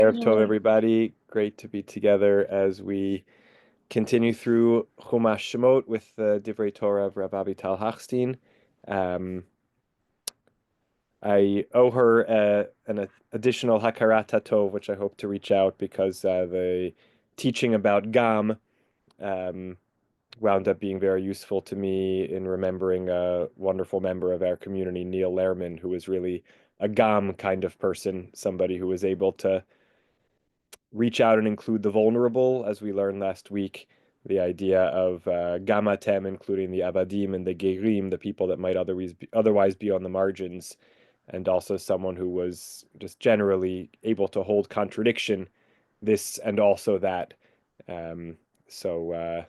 Erev Tov, everybody. Great to be together as we continue through Chumash Shemot with the Divrei Torah of Rav Avital Hachstein. Um, I owe her an additional Hakarat Tov, which I hope to reach out because the teaching about Gam um, wound up being very useful to me in remembering a wonderful member of our community, Neil Lehrman, who was really a Gam kind of person, somebody who was able to reach out and include the vulnerable, as we learned last week, the idea of gamatem, including the abadim and the gerim, the people that might otherwise be on the margins, and also someone who was just generally able to hold contradiction, this and also that. Um, so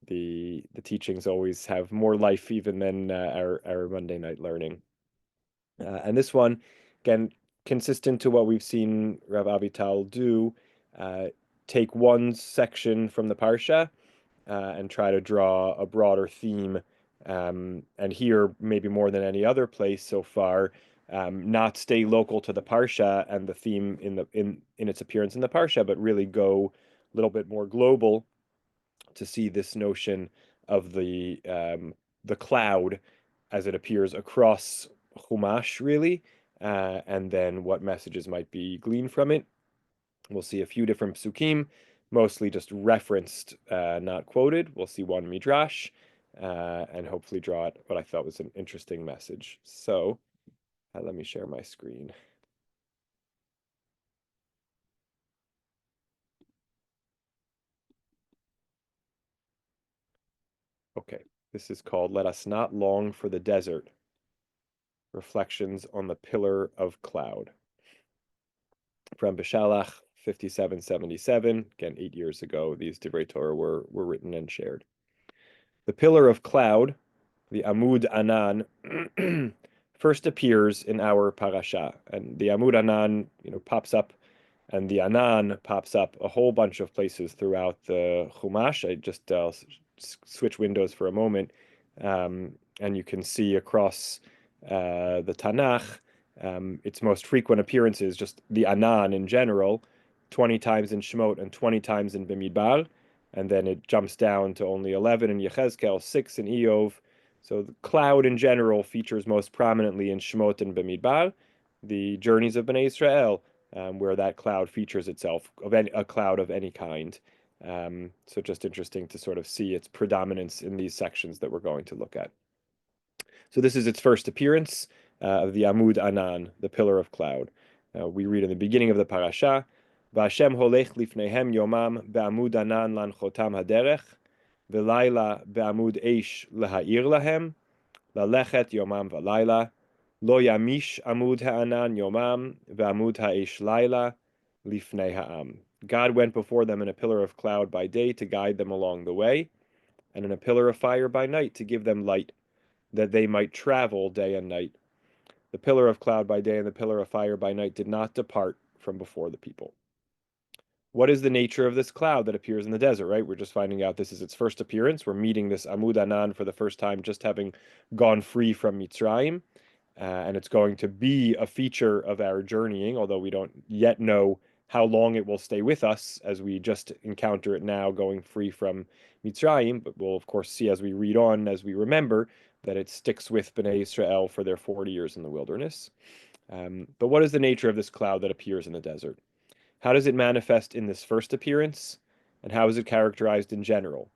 the teachings always have more life even than our Monday night learning. And this one, again, consistent to what we've seen Rav Avital do, uh, take one section from the Parsha and try to draw a broader theme. And here, maybe more than any other place so far, not stay local to the Parsha and the theme in its appearance in the Parsha, but really go a little bit more global to see this notion of the cloud as it appears across Chumash, really, and then what messages might be gleaned from it. We'll see a few different psukim, mostly just referenced, not quoted. We'll see one midrash, and hopefully draw out what I thought was an interesting message. So let me share my screen. Okay, this is called Let Us Not Long for the Desert, Reflections on the Pillar of Cloud. From Beshalach 5777, again, 8 years ago, these Divrei Torah were written and shared. The pillar of cloud, the Amud Anan, first appears in our Parashah. And the Amud Anan, pops up, and the Anan pops up a whole bunch of places throughout the Chumash. I just switch windows for a moment, and you can see across the Tanakh, its most frequent appearances, just the Anan in general, 20 times in Shemot and 20 times in Bimidbar, and then it jumps down to only 11 in Yechezkel, 6 in Eov. So the cloud in general features most prominently in Shemot and Bimidbar, the journeys of Bnei Israel, where that cloud features itself, a cloud of any kind. So just interesting to sort of see its predominance in these sections that we're going to look at. So this is its first appearance of the Amud Anan, the pillar of cloud. We read in the beginning of the Parashah, V'Hashem holech lifnehem yomam be'amud anan lanchotam haderech, v'layla be'amud eish leha'ir lahem, lalechet yomam v'layla, lo yamish amud ha'anan yomam ve'amud ha'eish layla lifnei ha'am. God went before them in a pillar of cloud by day to guide them along the way, and in a pillar of fire by night to give them light, that they might travel day and night. The pillar of cloud by day and the pillar of fire by night did not depart from before the people. What is the nature of this cloud that appears in the desert, right? We're just finding out this is its first appearance. We're meeting this Amud Anan for the first time, just having gone free from Mitzrayim. And it's going to be a feature of our journeying, although we don't yet know how long it will stay with us as we just encounter it now going free from Mitzrayim. But we'll, of course, see as we read on, as we remember, that it sticks with Bnei Israel for their 40 years in the wilderness. But what is the nature of this cloud that appears in the desert? How does it manifest in this first appearance? And how is it characterized in general?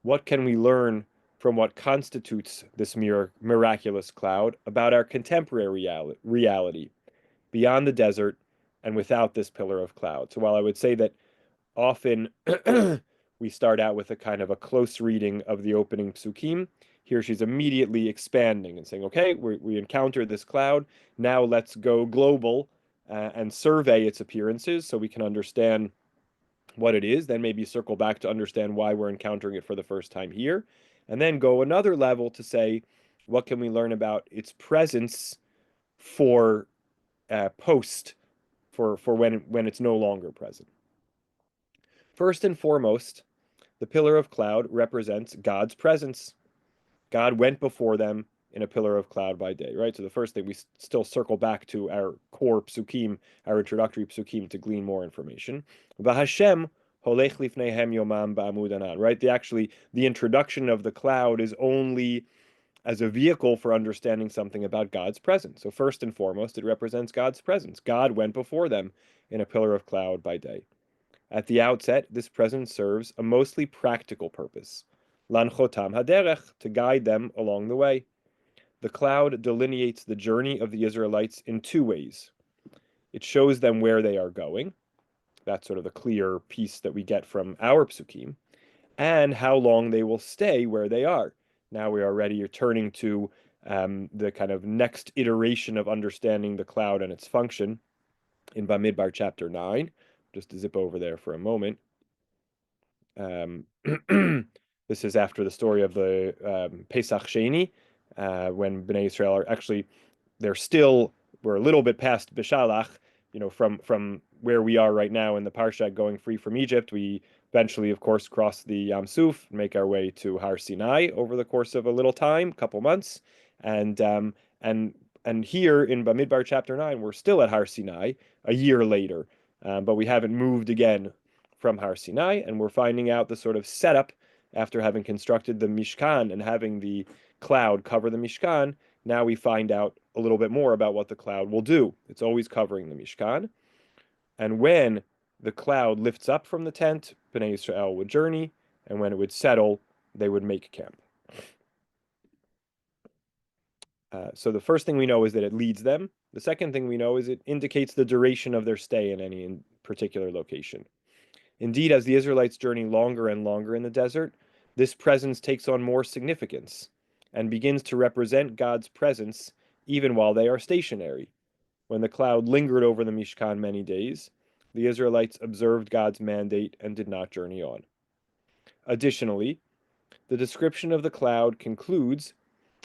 What can we learn from what constitutes this miraculous cloud about our contemporary reality beyond the desert and without this pillar of cloud? So while I would say that often we start out with a kind of a close reading of the opening psukim, here she's immediately expanding and saying, okay, we encounter this cloud. Now let's go global and survey its appearances so we can understand what it is, then maybe circle back to understand why we're encountering it for the first time here, and then go another level to say, what can we learn about its presence for post, for when it's no longer present. First and foremost, the pillar of cloud represents God's presence. God went before them in a pillar of cloud by day, right? So the first thing, we still circle back to our core psukim, our introductory psukim, to glean more information. V'Hashem holech lifneihem yomam ba'amud anan, right? The introduction of the cloud is only as a vehicle for understanding something about God's presence. So first and foremost, it represents God's presence. God went before them in a pillar of cloud by day. At the outset, this presence serves a mostly practical purpose. Lanchotam haderech, to guide them along the way. The cloud delineates the journey of the Israelites in two ways. It shows them where they are going. That's sort of the clear piece that we get from our psukim, and how long they will stay where they are. Now we are already turning to the kind of next iteration of understanding the cloud and its function in Bamidbar chapter 9. Just to zip over there for a moment. This is after the story of the Pesach Sheni, when Bnei Israel are actually, we're a little bit past Beshalach, from where we are right now in the Parshat going free from Egypt. We eventually, of course, cross the Yam Suf, make our way to Har Sinai over the course of a little time, couple months, and here in Bamidbar chapter 9, we're still at Har Sinai a year later, but we haven't moved again from Har Sinai, and we're finding out the sort of setup after having constructed the Mishkan and having the cloud cover the Mishkan. Now we find out a little bit more about what the cloud will do. It's always covering the Mishkan. And when the cloud lifts up from the tent, Bnei Israel would journey, and when it would settle, they would make camp. So the first thing we know is that it leads them. The second thing we know is it indicates the duration of their stay in any particular location. Indeed, as the Israelites journey longer and longer in the desert, this presence takes on more significance and begins to represent God's presence even while they are stationary. When the cloud lingered over the Mishkan many days, the Israelites observed God's mandate and did not journey on. Additionally, the description of the cloud concludes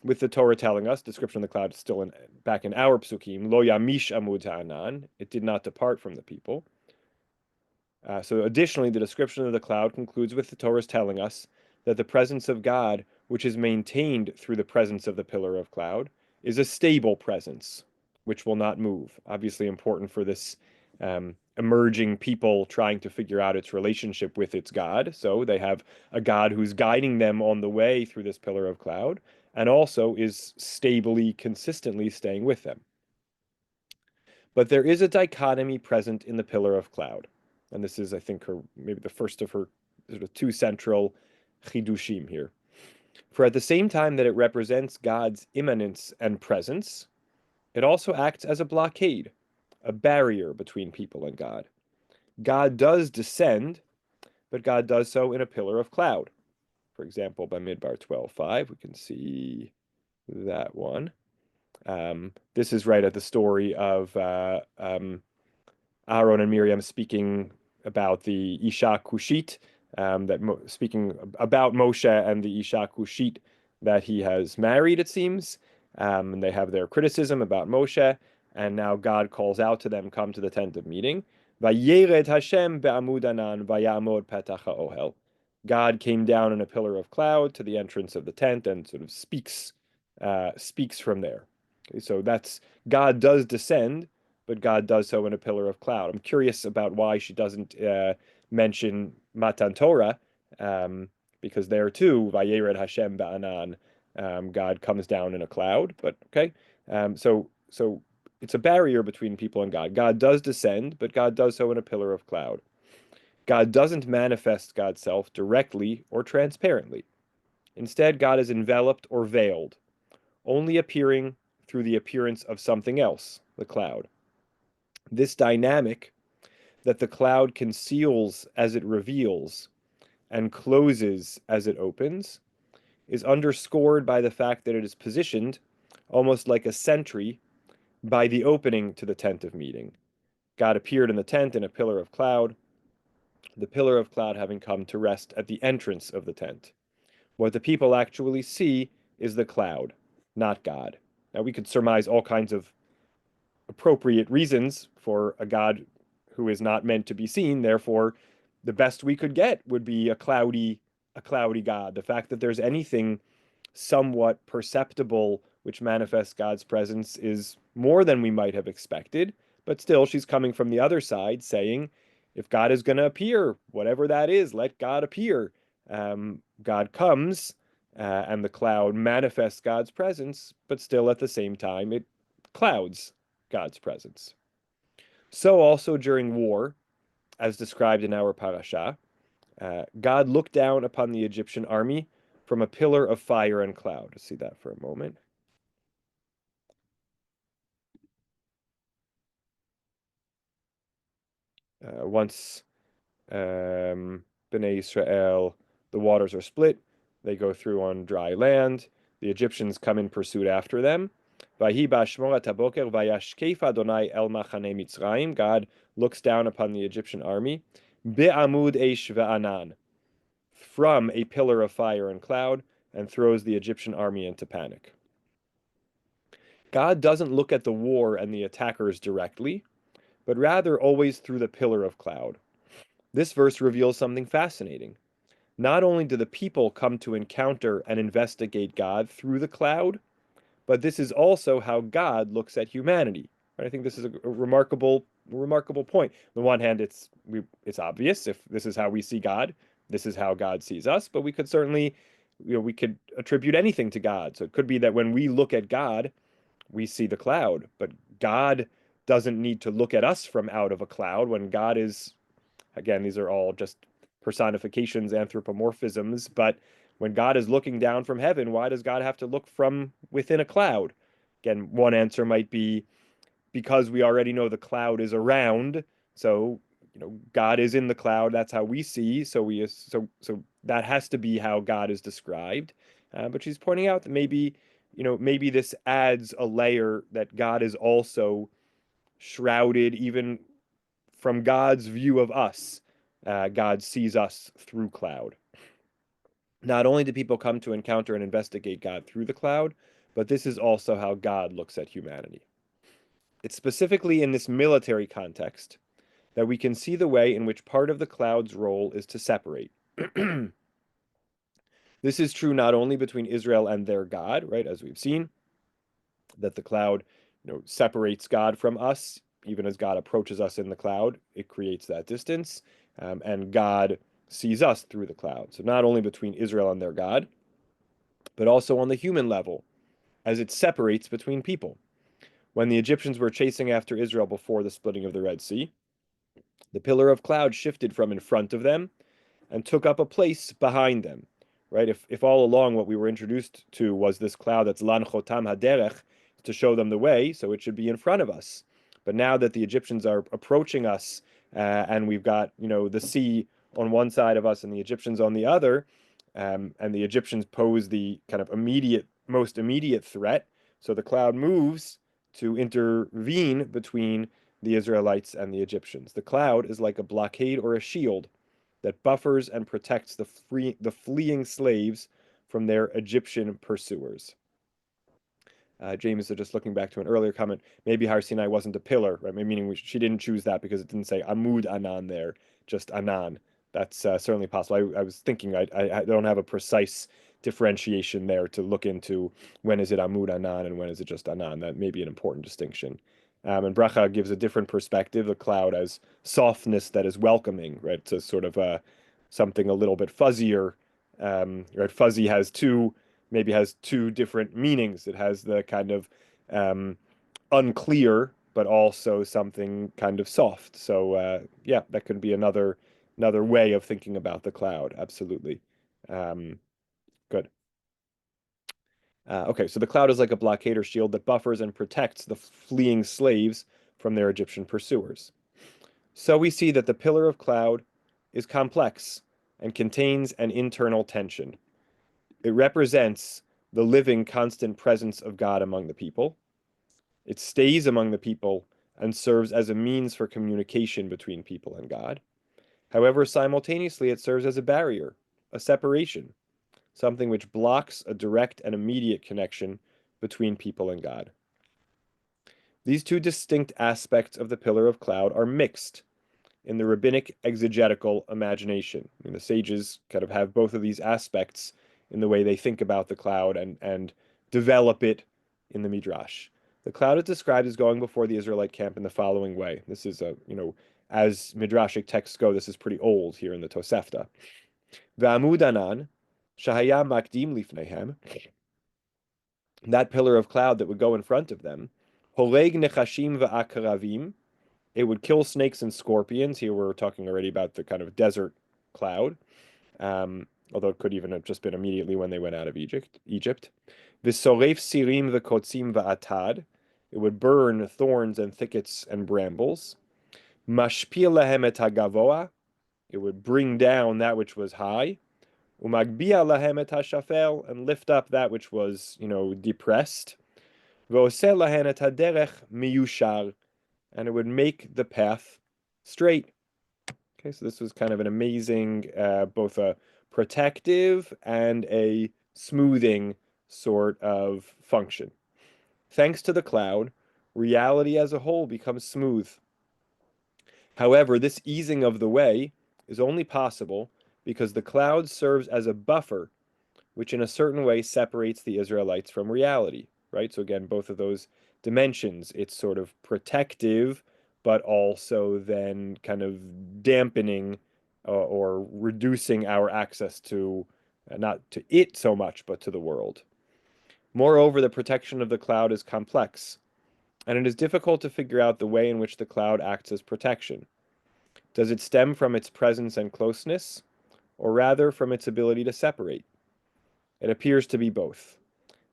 with the Torah telling us, description of the cloud is still back in our psukim, lo yamish amud ha'anan, it did not depart from the people. So additionally, the description of the cloud concludes with the Torah's telling us that the presence of God, which is maintained through the presence of the pillar of cloud, is a stable presence, which will not move. Obviously important for this emerging people trying to figure out its relationship with its God. So they have a God who's guiding them on the way through this pillar of cloud, and also is stably, consistently staying with them. But there is a dichotomy present in the pillar of cloud. And this is, I think, maybe the first of her sort of two central chidushim here. For at the same time that it represents God's immanence and presence, it also acts as a blockade, a barrier between people and God. God does descend, but God does so in a pillar of cloud. For example, by Midbar 12:5, we can see that one. This is right at the story of Aaron and Miriam speaking about the Isha Kushit, speaking about Moshe and the Isha Kushit that he has married, it seems. And they have their criticism about Moshe, and now God calls out to them, come to the tent of meeting. Vayered Hashem be'amud anan vayamod petach ha'ohel. God came down in a pillar of cloud to the entrance of the tent and sort of speaks from there. Okay, so that's, God does descend, but God does so in a pillar of cloud. I'm curious about why she doesn't mention Matan Torah, because there too, Vayered Hashem ba'anan, God comes down in a cloud. But okay, so it's a barrier between people and God. God does descend, but God does so in a pillar of cloud. God doesn't manifest God's self directly or transparently. Instead, God is enveloped or veiled, only appearing through the appearance of something else, the cloud. This dynamic that the cloud conceals as it reveals and closes as it opens is underscored by the fact that it is positioned almost like a sentry by the opening to the tent of meeting. God appeared in the tent in a pillar of cloud, the pillar of cloud having come to rest at the entrance of the tent. What the people actually see is the cloud, not God. Now, we could surmise all kinds of appropriate reasons for a God who is not meant to be seen. Therefore, the best we could get would be a cloudy God. The fact that there's anything somewhat perceptible which manifests God's presence, is more than we might have expected. But still, she's coming from the other side, saying, if God is going to appear, whatever that is, let God appear. God comes, and the cloud manifests God's presence, but still at the same time, it clouds God's presence. So also during war, as described in our Parashah, God looked down upon the Egyptian army from a pillar of fire and cloud. Let's see that for a moment. Once Bnei Israel, the waters are split, they go through on dry land. The Egyptians come in pursuit after them. Vahi ba'ashmorat haboker vayashkef Adonai el machane Mitzrayim. God looks down upon the Egyptian army. Be'amud eish ve'anan, from a pillar of fire and cloud, and throws the Egyptian army into panic. God doesn't look at the war and the attackers directly, but rather always through the pillar of cloud. This verse reveals something fascinating. Not only do the people come to encounter and investigate God through the cloud, but this is also how God looks at humanity. I think this is a remarkable point. On the one hand, it's obvious. If this is how we see God, this is how God sees us. But we could certainly, we could attribute anything to God. So it could be that when we look at God, we see the cloud, but God doesn't need to look at us from out of a cloud. When God is, again, these are all just personifications, anthropomorphisms, but when God is looking down from heaven, why does God have to look from within a cloud? Again, one answer might be because we already know the cloud is around, so God is in the cloud. That's how we see. So that has to be how God is described. But she's pointing out that maybe this adds a layer that God is also shrouded, even from God's view of us. God sees us through cloud. Not only do people come to encounter and investigate God through the cloud, but this is also how God looks at humanity. It's specifically in this military context that we can see the way in which part of the cloud's role is to separate. This is true not only between Israel and their God, right, as we've seen, that the cloud, separates God from us. Even as God approaches us in the cloud, it creates that distance, and God sees us through the cloud. So not only between Israel and their God, but also on the human level, as it separates between people. When the Egyptians were chasing after Israel before the splitting of the Red Sea, the pillar of cloud shifted from in front of them and took up a place behind them. Right? If all along what we were introduced to was this cloud that's lan chotam haderech, to show them the way, so it should be in front of us. But now that the Egyptians are approaching us, and we've got the sea on one side of us and the Egyptians on the other, and the Egyptians pose the kind of most immediate threat, so the cloud moves to intervene between the Israelites and the Egyptians. The cloud is like a blockade or a shield that buffers and protects the fleeing slaves from their Egyptian pursuers. James is just looking back to an earlier comment. Maybe Har Sinai wasn't a pillar, right? Meaning she didn't choose that because it didn't say Amud Anan there, just Anan. That's certainly possible. I was thinking I don't have a precise differentiation there to look into when is it Amud Anan and when is it just Anan. That may be an important distinction. And Bracha gives a different perspective, the cloud as softness that is welcoming, right? To sort of something a little bit fuzzier. Right? Fuzzy maybe has two different meanings. It has the kind of unclear, but also something kind of soft. So yeah, that could be another way of thinking about the cloud. Absolutely. Good. Okay, so the cloud is like a blockade or shield that buffers and protects the fleeing slaves from their Egyptian pursuers. So we see that the pillar of cloud is complex and contains an internal tension. It represents the living, constant presence of God among the people. It stays among the people and serves as a means for communication between people and God. However, simultaneously, it serves as a barrier, a separation, something which blocks a direct and immediate connection between people and God. These two distinct aspects of the pillar of cloud are mixed in the rabbinic exegetical imagination. I mean, the sages kind of have both of these aspects in the way they think about the cloud and develop it in the Midrash. The cloud is described as going before the Israelite camp in the following way. This is as Midrashic texts go, this is pretty old here in the Tosefta. V'amud anan, shahaya makdim lifnehem, that pillar of cloud that would go in front of them, holeg nechashim va'akaravim, it would kill snakes and scorpions. Here we're talking already about the kind of desert cloud, although it could even have just been immediately when they went out of Egypt. V'soref sirim v'kotzim va'atad, it would burn thorns and thickets and brambles. Mashpil lahem et hagavoa, it would bring down that which was high. Umagbia lahem et hashafel, and lift up that which was, depressed. V'oseh lahen et haderech miyushar, and it would make the path straight. Okay, so this was kind of an amazing, both a protective and a smoothing sort of function. Thanks to the cloud, reality as a whole becomes smooth. However, this easing of the way is only possible because the cloud serves as a buffer, which in a certain way separates the Israelites from reality, right? So again, both of those dimensions, it's sort of protective, but also then kind of dampening or reducing our access to, not to it so much, but to the world. Moreover, the protection of the cloud is complex, and it is difficult to figure out the way in which the cloud acts as protection. Does it stem from its presence and closeness, or rather from its ability to separate? It appears to be both.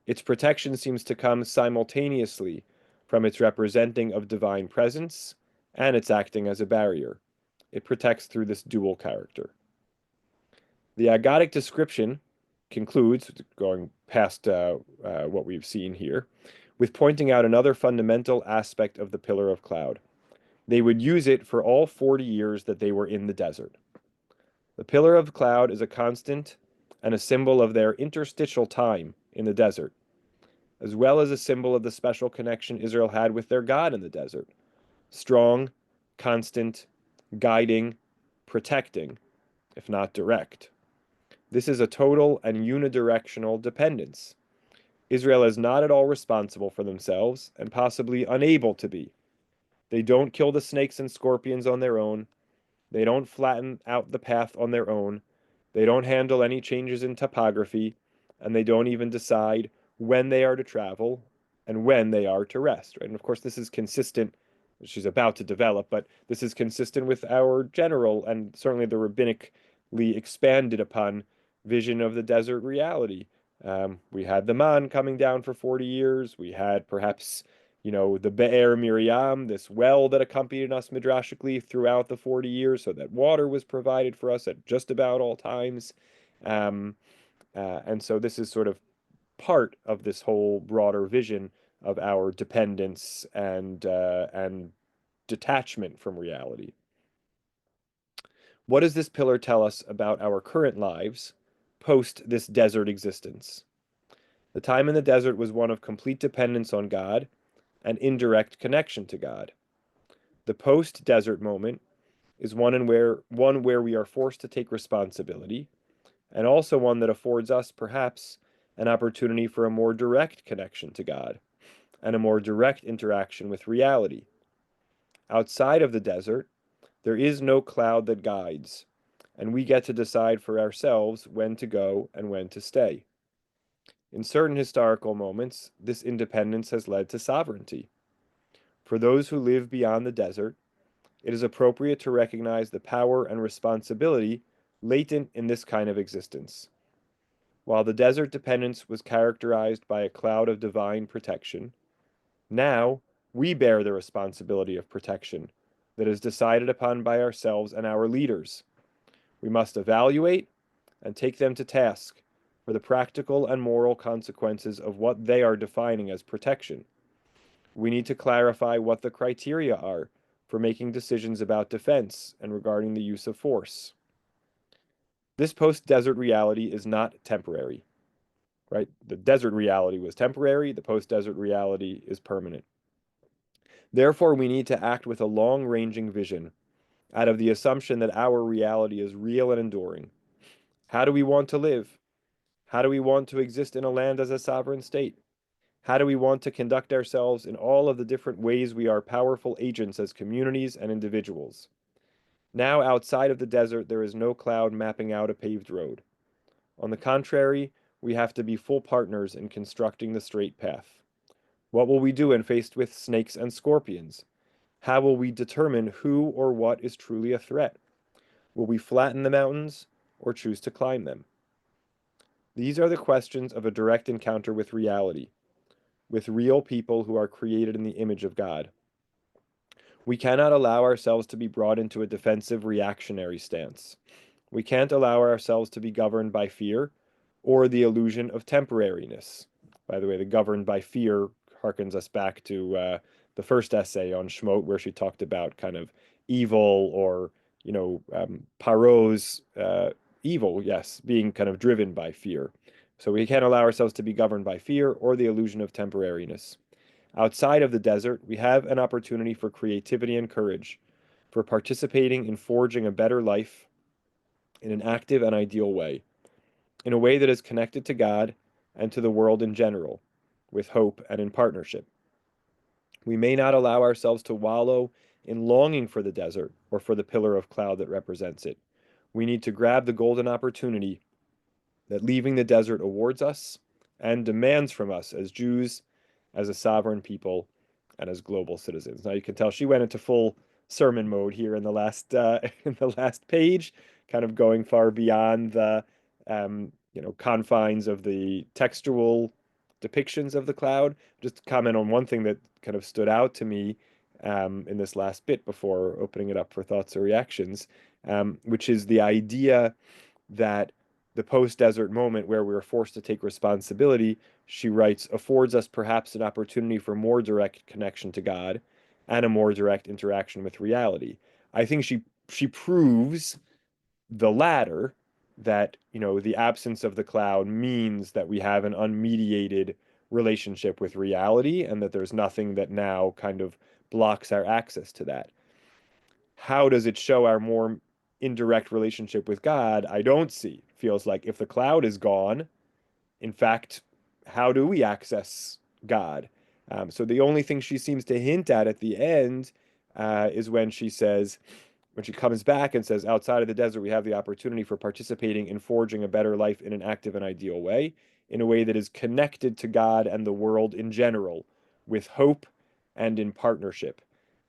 Its protection seems to come simultaneously from its representing of divine presence and its acting as a barrier. It protects through this dual character. The Aggadic description concludes, going past what we've seen here, with pointing out another fundamental aspect of the pillar of cloud. They would use it for all 40 years that they were in the desert. The pillar of cloud is a constant and a symbol of their interstitial time in the desert, as well as a symbol of the special connection Israel had with their God in the desert. Strong, constant, guiding, protecting, if not direct. This is a total and unidirectional dependence. Israel is not at all responsible for themselves and possibly unable to be. They don't kill the snakes and scorpions on their own. They don't flatten out the path on their own. They don't handle any changes in topography, and they don't even decide when they are to travel and when they are to rest, right? And of course, this is consistent, she's about to develop, but this is consistent with our general and certainly the rabbinically expanded upon vision of the desert reality. We had the man coming down for 40 years. We had perhaps, the Be'er Miriam, this well that accompanied us midrashically throughout the 40 years, so that water was provided for us at just about all times. And so this is sort of part of this whole broader vision of our dependence and detachment from reality. What does this pillar tell us about our current lives post this desert existence? The time in the desert was one of complete dependence on God and indirect connection to God. The post-desert moment is one where we are forced to take responsibility, and also one that affords us, perhaps, an opportunity for a more direct connection to God and a more direct interaction with reality. Outside of the desert, there is no cloud that guides, and we get to decide for ourselves when to go and when to stay. In certain historical moments, this independence has led to sovereignty. For those who live beyond the desert, it is appropriate to recognize the power and responsibility latent in this kind of existence. While the desert dependence was characterized by a cloud of divine protection, now we bear the responsibility of protection that is decided upon by ourselves and our leaders. We must evaluate and take them to task for the practical and moral consequences of what they are defining as protection. We need to clarify what the criteria are for making decisions about defense and regarding the use of force. This post-desert reality is not temporary, right? The desert reality was temporary, the post-desert reality is permanent. Therefore, we need to act with a long-ranging vision out of the assumption that our reality is real and enduring. How do we want to live? How do we want to exist in a land as a sovereign state? How do we want to conduct ourselves in all of the different ways we are powerful agents as communities and individuals? Now, outside of the desert, there is no cloud mapping out a paved road. On the contrary, we have to be full partners in constructing the straight path. What will we do when faced with snakes and scorpions? How will we determine who or what is truly a threat? Will we flatten the mountains or choose to climb them? These are the questions of a direct encounter with reality, with real people who are created in the image of God. We cannot allow ourselves to be brought into a defensive reactionary stance. We can't allow ourselves to be governed by fear or the illusion of temporariness. By the way, the governed by fear harkens us back to the first essay on Shmot, where she talked about kind of evil or, Paro's evil, yes, being kind of driven by fear. So we can't allow ourselves to be governed by fear or the illusion of temporariness. Outside of the desert, we have an opportunity for creativity and courage, for participating in forging a better life in an active and ideal way, in a way that is connected to God and to the world in general, with hope and in partnership. We may not allow ourselves to wallow in longing for the desert or for the pillar of cloud that represents it. We need to grab the golden opportunity that leaving the desert awards us and demands from us as Jews, as a sovereign people, and as global citizens. Now you can tell she went into full sermon mode here in the last in the last page, kind of going far beyond the confines of the textual depictions of the cloud. Just to comment on one thing that kind of stood out to me in this last bit before opening it up for thoughts or reactions, which is the idea that the post-desert moment where we were forced to take responsibility, she writes, affords us perhaps an opportunity for more direct connection to God and a more direct interaction with reality. I think she proves the latter, that the absence of the cloud means that we have an unmediated relationship with reality and that there's nothing that now kind of blocks our access to that. How does it show our more indirect relationship with God? I don't see. Feels like if the cloud is gone, in fact, how do we access God? So the only thing she seems to hint at the end is when she says, when she comes back and says, outside of the desert, we have the opportunity for participating in forging a better life in an active and ideal way, in a way that is connected to God and the world in general, with hope and in partnership.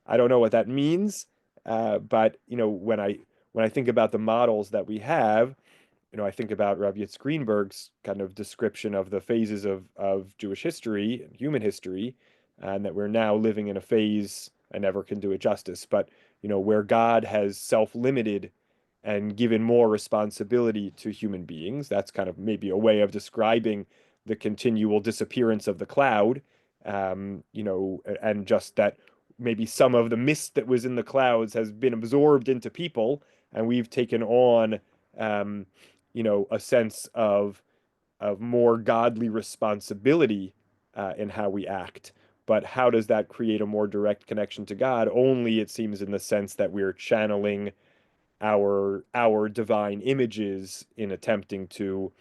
I don't know what that means, but when I think about the models that we have, I think about Rav Yitzhak Greenberg's kind of description of the phases of Jewish history and human history, and that we're now living in a phase, I never can do it justice, but where God has self-limited and given more responsibility to human beings. That's kind of maybe a way of describing the continual disappearance of the cloud, and just that maybe some of the mist that was in the clouds has been absorbed into people, and we've taken on um, a sense of more godly responsibility in how we act. But how does that create a more direct connection to God? Only, it seems, in the sense that we're channeling our divine images in attempting to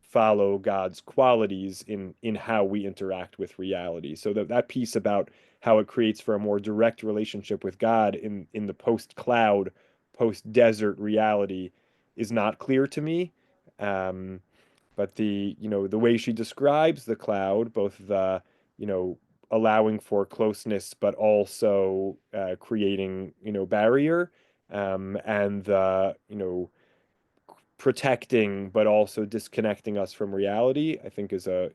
follow God's qualities in how we interact with reality. So that piece about how it creates for a more direct relationship with God in the post-cloud, post-desert reality is not clear to me. But the way she describes the cloud, both the, allowing for closeness, but also creating, barrier, and the, protecting, but also disconnecting us from reality, I think is a,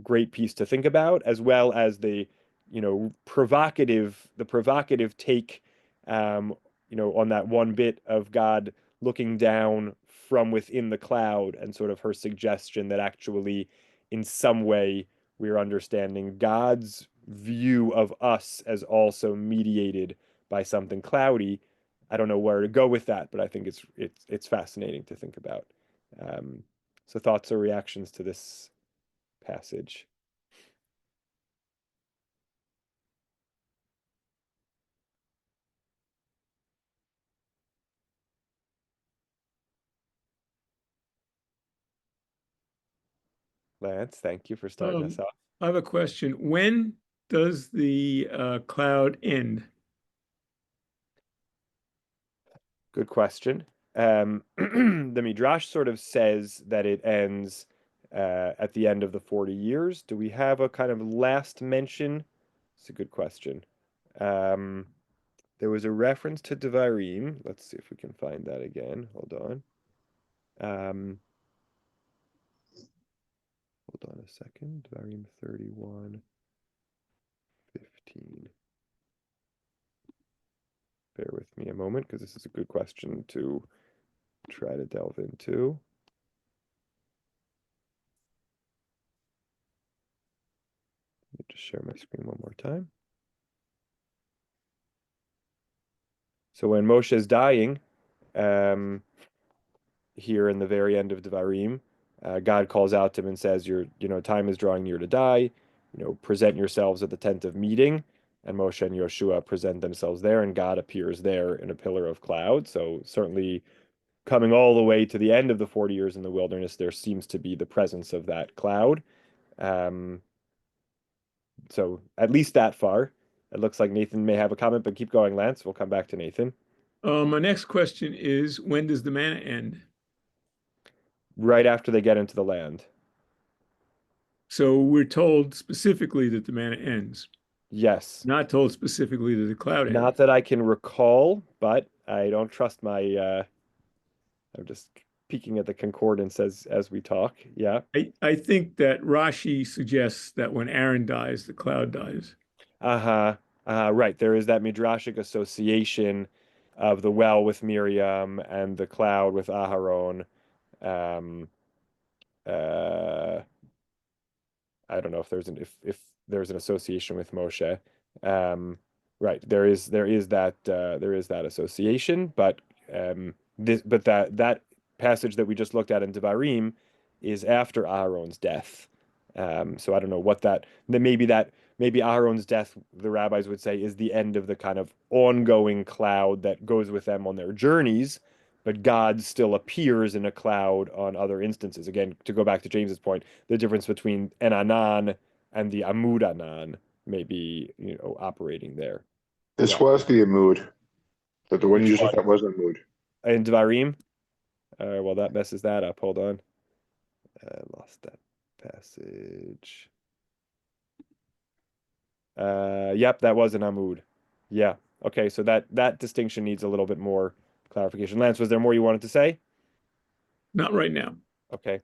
great piece to think about, as well as the provocative take, on that one bit of God looking down from within the cloud, and sort of her suggestion that actually, in some way, we're understanding God's view of us as also mediated by something cloudy. I don't know where to go with that, but I think it's fascinating to think about. Um, so thoughts or reactions to this passage? Lance, thank you for starting us Um, off. I have a question. When does the cloud end? Good question. The Midrash sort of says that it ends at the end of the 40 years. Do we have a kind of last mention? It's a good question. Um, there was a reference to Devarim. Let's see if we can find that again. Hold on. Um, hold on a second. Devarim 31, 15. Bear with me a moment because this is a good question to try to delve into. Let me just share my screen one more time. So when Moshe is dying, um, here in the very end of Devarim, God calls out to him and says, time is drawing near to die. Present yourselves at the tent of meeting." And Moshe and Yoshua present themselves there, and God appears there in a pillar of cloud. So certainly coming all the way to the end of the 40 years in the wilderness, there seems to be the presence of that cloud. Um, so at least that far. It looks like Nathan may have a comment, but keep going, Lance. We'll come back to Nathan. My next question is, when does the manna end? Right after they get into the land. So we're told specifically that the manna ends, Yes. not told specifically that the cloud ends. Not that I can recall, but I don't trust my I'm just peeking at the concordance as we talk. Yeah. I think that Rashi suggests that when Aaron dies, the cloud dies. Uh-huh. Right. There is that midrashic association of the well with Miriam and the cloud with Aharon. Um, uh, I don't know if if there's an association with Moshe. Um, right, there is that association, but that passage that we just looked at in Devarim is after Aaron's death. So I don't know what maybe Aaron's death, the rabbis would say, is the end of the kind of ongoing cloud that goes with them on their journeys, but God still appears in a cloud on other instances. Again, to go back to James's point, the difference between an anan and the amud anan may be, operating there. This Yeah. was the Amud. That the one Which you just one? looked at was the Amud. In Dvarim? Well, that messes that up. Hold on. I lost that passage. Yep, that was an amud. Yeah. Okay, so that distinction needs a little bit more clarification. Lance, was there more you wanted to say? Not right now. Okay.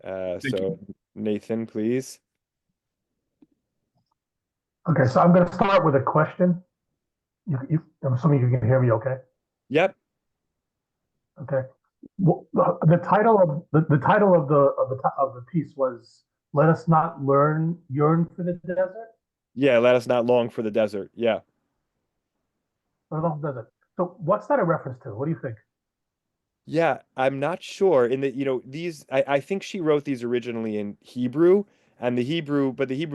Thank So you. Nathan, please. Okay, so I'm going to start with a question. I'm assuming you can hear me okay? Yep. Okay. Well, the title of the title of the piece was "Let us not yearn for the desert." Yeah, let us not long for the desert. Yeah. Or the desert. So, what's that a reference to? What do you think? Yeah, I'm not sure. In the, I think she wrote these originally in Hebrew, and the Hebrew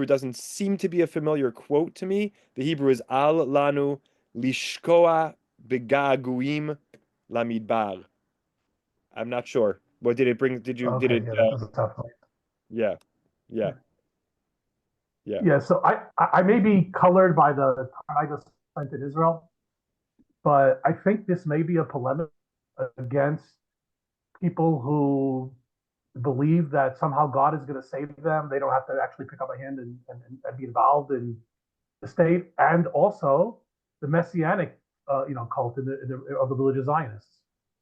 doesn't seem to be a familiar quote to me. The Hebrew is Al lanu lishkoa begaguim lamidbar. I'm not sure. What did it bring? Did Okay, it, yeah, that doesn't sound familiar. yeah, yeah, Yeah, yeah. yeah. So I may be colored by the time I just spent in Israel, but I think this may be a polemic against people who believe that somehow God is going to save them. They don't have to actually pick up a hand and be involved in the state, and also the messianic, cult of the religious Zionists.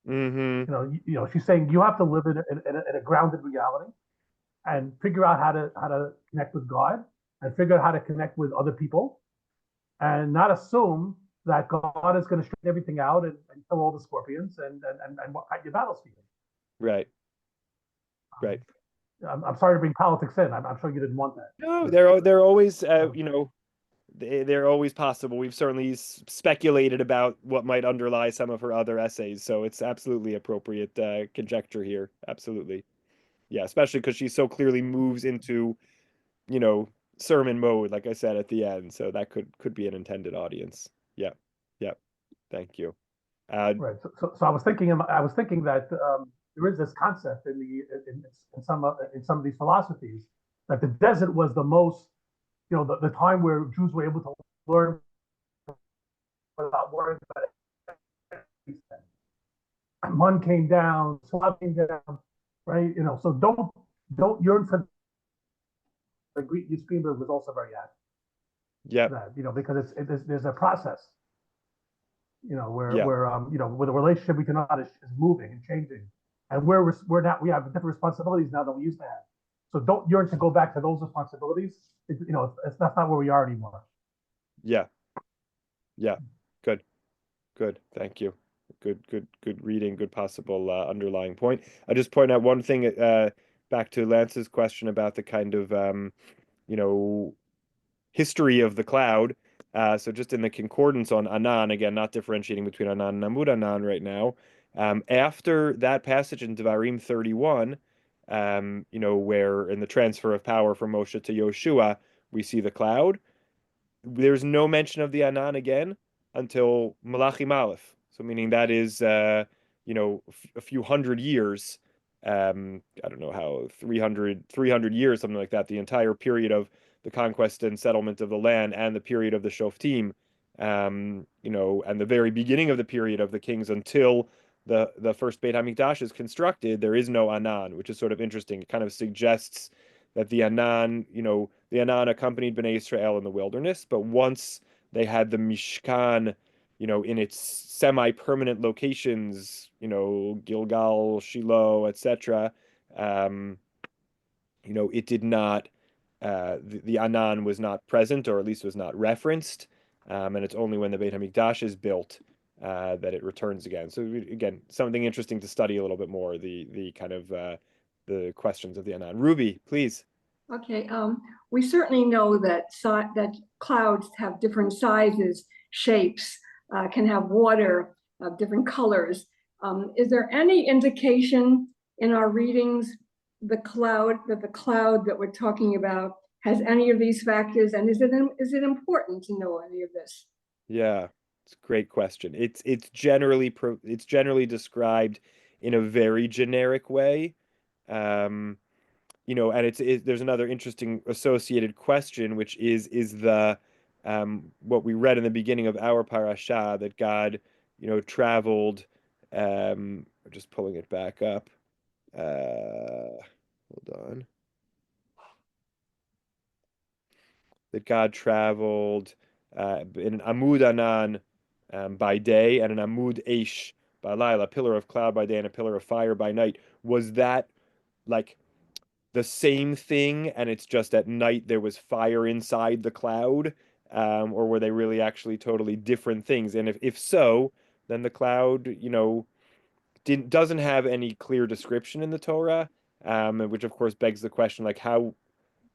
Mm-hmm. She's saying you have to live in a grounded reality and figure out how to connect with God and figure out how to connect with other people, and not assume that God is going to straighten everything out and kill all the scorpions and fight your battles for you. Right, right. I'm sorry to bring politics in. I'm sure you didn't want that. No, But, they're always, um, they're always possible. We've certainly speculated about what might underlie some of her other essays, so it's absolutely appropriate conjecture here. Absolutely. Yeah, especially because she so clearly moves into, you know, sermon mode, like I said at the end. So that could be an intended audience. Yeah. Yeah. Thank you. right. So I was thinking that there is this concept in some of these philosophies that the desert was the most the time where Jews were able to learn without worrying about it. Mun came down, Slav came down, right? So don't yearn for the Greek Greenberg was also very active. Yeah. That because there's a process, where Yeah. where the relationship between us is moving and changing, and we have different responsibilities now than we used to have. So don't yearn to go back to those responsibilities. That's not where we are anymore. Yeah. Yeah. Good. Good. Thank you. Good reading. Good possible underlying point. I just point out one thing back to Lance's question about the kind of you know history of the cloud. So just in the concordance on Anan, again, not differentiating between Anan and Amud Anan right now. After that passage in Devarim 31, where in the transfer of power from Moshe to Yoshua, we see the cloud. There's no mention of the Anan again until Malachim Aleph. So meaning that is, a few hundred years. I don't know how, 300 years, something like that, the entire period of the conquest and settlement of the land and the period of the Shoftim, and the very beginning of the period of the kings until the first Beit HaMikdash is constructed, there is no Anan, which is sort of interesting. It kind of suggests that the Anan accompanied Bnei Israel in the wilderness, but once they had the Mishkan, in its semi-permanent locations, Gilgal, Shiloh, etc., it did not, the Anan was not present, or at least was not referenced, and it's only when the Beit HaMikdash is built that it returns again. So again, something interesting to study a little bit more, the kind of the questions of the Anan. Ruby, please. Okay, we certainly know that that clouds have different sizes, shapes, can have water of different colors. Is there any indication in our readings the cloud that we're talking about has any of these factors, and is it important to know any of this? Yeah, it's a great question. It's generally described in a very generic way. And there's another interesting associated question, which is the what we read in the beginning of our parashah, that God, traveled. Just pulling it back up. Hold on. That God traveled in an Amud Anan by day and an Amud Eish by Laila, a pillar of cloud by day and a pillar of fire by night. Was that like the same thing, and it's just at night there was fire inside the cloud? Or were they really actually totally different things? And if so, then the cloud, doesn't have any clear description in the Torah, which of course begs the question, like how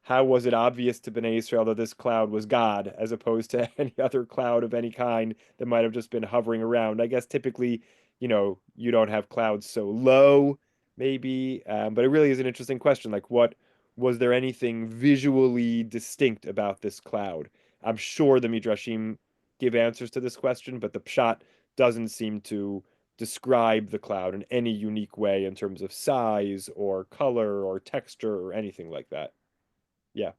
was it obvious to Bnei Israel that this cloud was God, as opposed to any other cloud of any kind that might have just been hovering around? I guess typically, you don't have clouds so low, maybe. But it really is an interesting question. Like, was there anything visually distinct about this cloud? I'm sure the Midrashim give answers to this question, but the Pshat doesn't seem to describe the cloud in any unique way in terms of size or color or texture or anything like that. Yeah.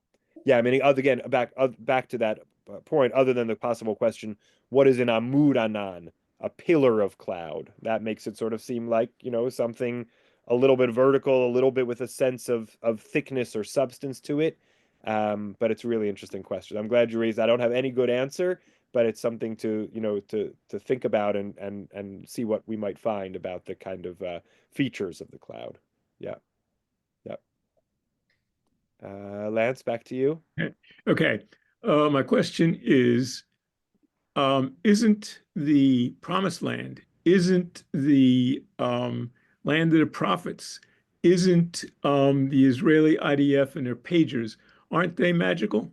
Yeah, I mean, again, back to that point, other than the possible question, what is an Amud Anan, a pillar of cloud? That makes it sort of seem like, something a little bit vertical, a little bit with a sense of thickness or substance to it. But it's a really interesting question. I'm glad you raised that. I don't have any good answer, but it's something to, to think about and see what we might find about the kind of features of the cloud. Yeah. Yeah. Lance, back to you. Okay. My question is, isn't the promised land, isn't the land of the prophets, isn't the Israeli IDF and their pagers, aren't they magical?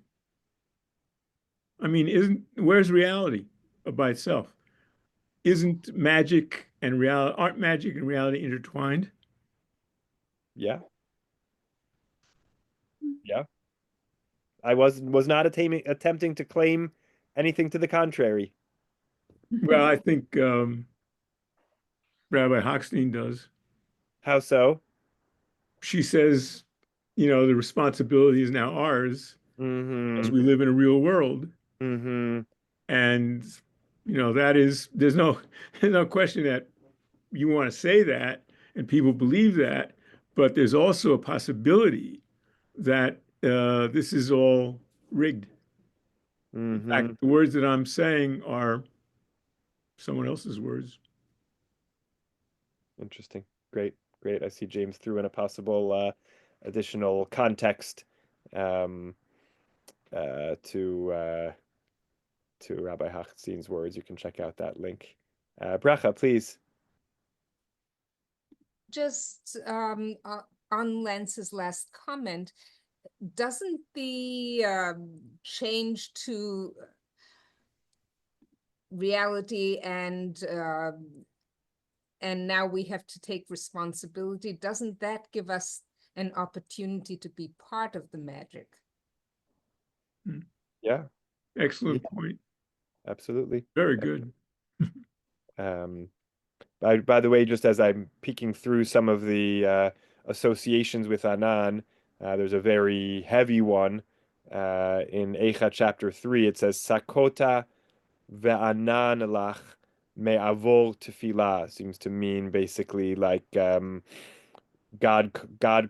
I mean, where's reality by itself? Aren't magic and reality intertwined? Yeah. Yeah. I was not attempting to claim anything to the contrary. Well, I think Rabbi Hochstein does. How so? She says, the responsibility is now ours. as Mm-hmm. we live in a real world. Mm-hmm. And, there's no, there's no question that you want to say that and people believe that, but there's also a possibility that this is all rigged. In Mm-hmm. fact, the words that I'm saying are someone else's words. Interesting. Great. Great. I see James threw in a possible additional context um, to Rabbi Hochstein's words. You can check out that link. Bracha, please. Just on Lance's last comment, doesn't the change to reality and now we have to take responsibility, doesn't that give us an opportunity to be part of the magic? Yeah, Excellent Yeah. point. absolutely. Very good. Um, by the way, just as I'm peeking through some of the associations with Anan, there's a very heavy one in Eicha chapter 3. It says, Sakota ve'anan lach me'avor tefillah. Seems to mean basically like God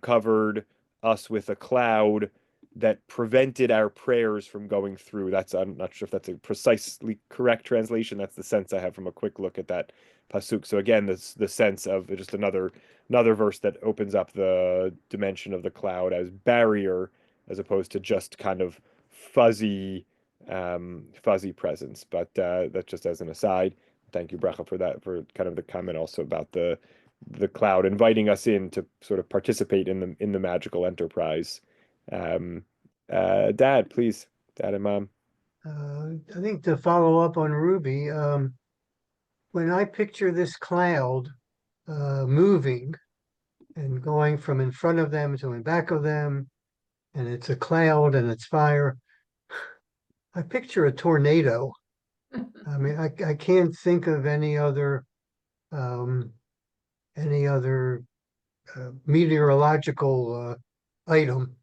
covered us with a cloud that prevented our prayers from going through. I'm not sure if that's a precisely correct translation. That's the sense I have from a quick look at that pasuk. So again, the sense of just another verse that opens up the dimension of the cloud as barrier as opposed to just kind of fuzzy fuzzy presence. But that's just as an aside. Thank you, Bracha, for that, for kind of the comment also about the cloud inviting us in to sort of participate in the magical enterprise. Um, Dad, please, Dad and Mom. I think to follow up on Ruby, when I picture this cloud moving and going from in front of them to in back of them, and it's a cloud and it's fire, I picture a tornado. I mean, I can't think of um, any other meteorological item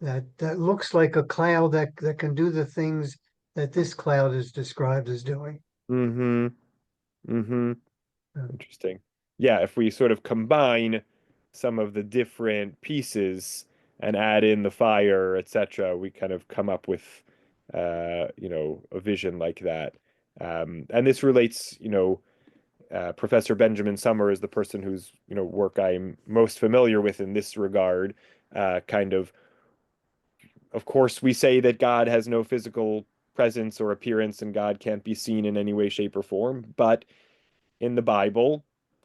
that looks like a cloud that can do the things that this cloud is described as doing. Mm-hmm. Mm-hmm. Uh, Interesting. Yeah, if we sort of combine some of the different pieces and add in the fire, etc., we kind of come up with a vision like that. And this relates, Professor Benjamin Summer is the person whose, work I'm most familiar with in this regard. Kind of course, we say that God has no physical presence or appearance and God can't be seen in any way, shape, or form. But in the Bible,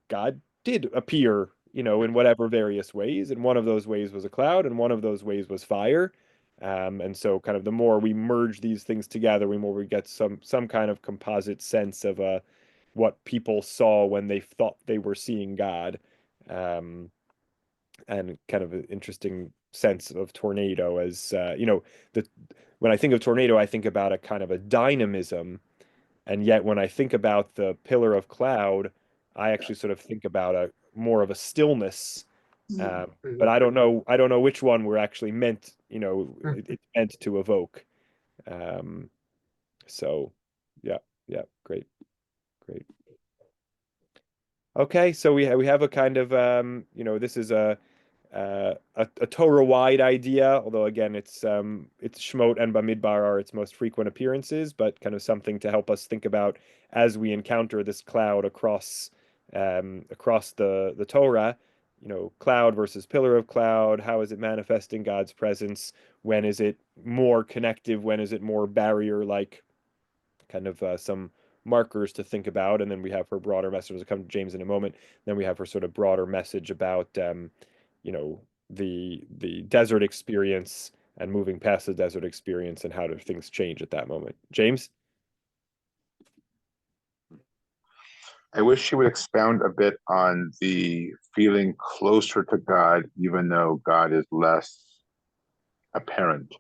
God did appear, in whatever various ways. And one of those ways was a cloud, and one of those ways was fire. And so kind of the more we merge these things together, the more we get some kind of composite sense of what people saw when they thought they were seeing God. Um, and kind of an interesting sense of tornado as the when I think of tornado, I think about a kind of a dynamism, and yet when I think about the pillar of cloud, I actually sort of think about a more of a stillness. But I don't know which one we're actually meant, it's meant to evoke. Um, so yeah, yeah, great, great. Okay, so we have a kind of this is a Torah-wide idea, although again it's Shemot and Bamidbar are its most frequent appearances, but kind of something to help us think about as we encounter this cloud across the Torah. Cloud versus pillar of cloud. How is it manifesting God's presence? When is it more connective? When is it more barrier-like? Kind of some markers to think about, and then we have her broader message. We'll come to James in a moment. Then we have her sort of broader message about the desert experience and moving past the desert experience and how do things change at that moment. James? I wish she would expound a bit on the feeling closer to God, even though God is less apparent.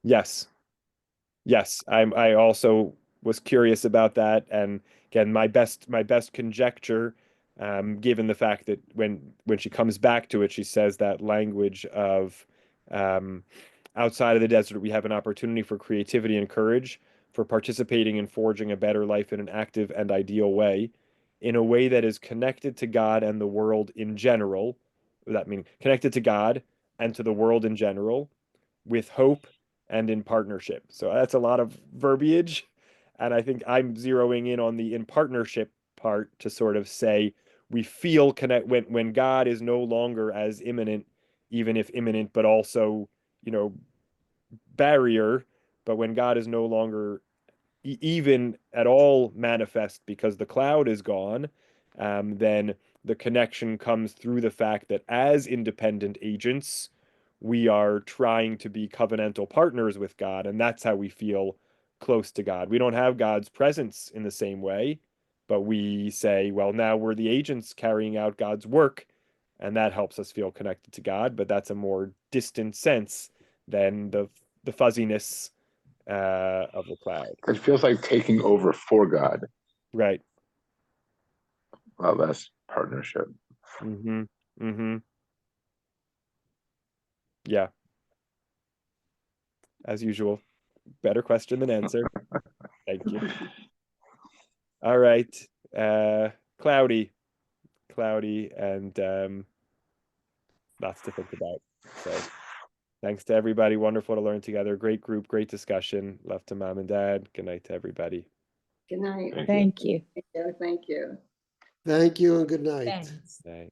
Yes. Yes, I also was curious about that, and again, my best conjecture, given the fact that when she comes back to it, she says that language of outside of the desert, we have an opportunity for creativity and courage, for participating in forging a better life in an active and ideal way, in a way that is connected to God and the world in general. That means connected to God and to the world in general, with hope and in partnership. So that's a lot of verbiage. And I think I'm zeroing in on the in partnership part to sort of say we feel connect when God is no longer as imminent, even if imminent, but also, barrier, but when God is no longer even at all manifest because the cloud is gone, then the connection comes through the fact that as independent agents, we are trying to be covenantal partners with God, and that's how we feel close to God. We don't have God's presence in the same way, but we say, well, now we're the agents carrying out God's work, and that helps us feel connected to God, but that's a more distant sense than the fuzziness of the cloud. It feels like taking over for God, Right. a lot less partnership. Mm-hmm. Mm-hmm. Yeah. As usual. Better question than answer. Thank you. All right. Cloudy. Cloudy and lots to think about. So thanks to everybody. Wonderful to learn together. Great group, great discussion. Love to mom and dad. Good night to everybody. Good night. Thank you. Thank you. Thank you. Thank you and good night. Thanks. Night.